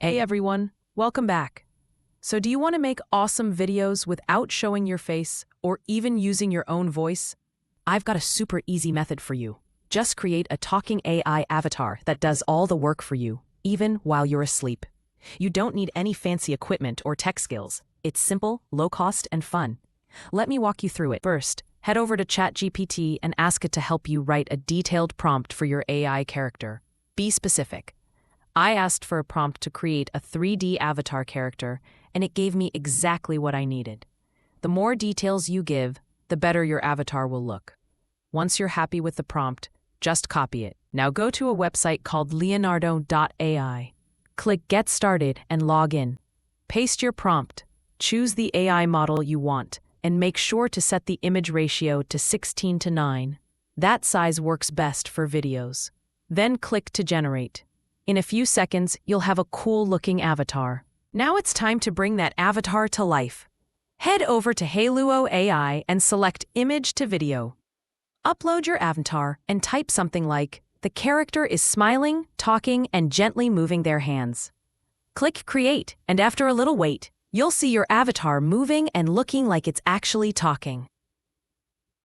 Hey everyone, welcome back. So do you want to make awesome videos without showing your face or even using your own voice? I've got a super easy method for you. Just create a talking AI avatar that does all the work for you, even while you're asleep. You don't need any fancy equipment or tech skills. It's simple, low cost, and fun. Let me walk you through it. First, head over to ChatGPT and ask it to help you write a detailed prompt for your AI character. Be specific. I asked for a prompt to create a 3D avatar character, and it gave me exactly what I needed. The more details you give, the better your avatar will look. Once you're happy with the prompt, just copy it. Now go to a website called Leonardo.ai. Click Get Started and log in. Paste your prompt, choose the AI model you want, and make sure to set the image ratio to 16:9. That size works best for videos. Then click to generate. In a few seconds, you'll have a cool-looking avatar. Now it's time to bring that avatar to life. Head over to Hailuo AI and select Image to Video. Upload your avatar and type something like, "The character is smiling, talking, and gently moving their hands." Click Create, and after a little wait, you'll see your avatar moving and looking like it's actually talking.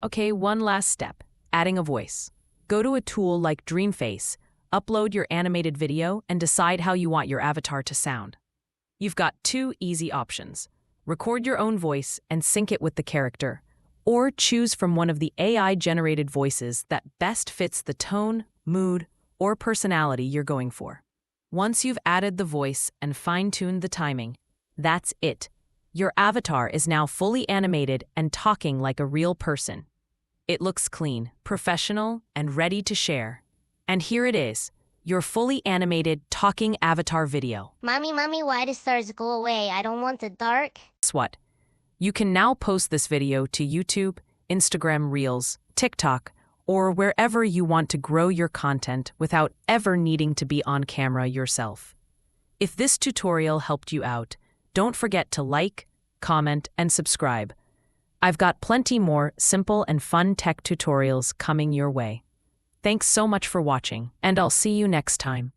Okay, one last step, adding a voice. Go to a tool like DreamFace, upload your animated video, and decide how you want your avatar to sound. You've got two easy options. Record your own voice and sync it with the character, or choose from one of the AI-generated voices that best fits the tone, mood, or personality you're going for. Once you've added the voice and fine-tuned the timing, that's it. Your avatar is now fully animated and talking like a real person. It looks clean, professional, and ready to share. And here it is, your fully animated talking avatar video. Mommy, why the stars go away? I don't want the dark. Guess what? You can now post this video to YouTube, Instagram Reels, TikTok, or wherever you want to grow your content without ever needing to be on camera yourself. If this tutorial helped you out, don't forget to like, comment, and subscribe. I've got plenty more simple and fun tech tutorials coming your way. Thanks so much for watching, and I'll see you next time.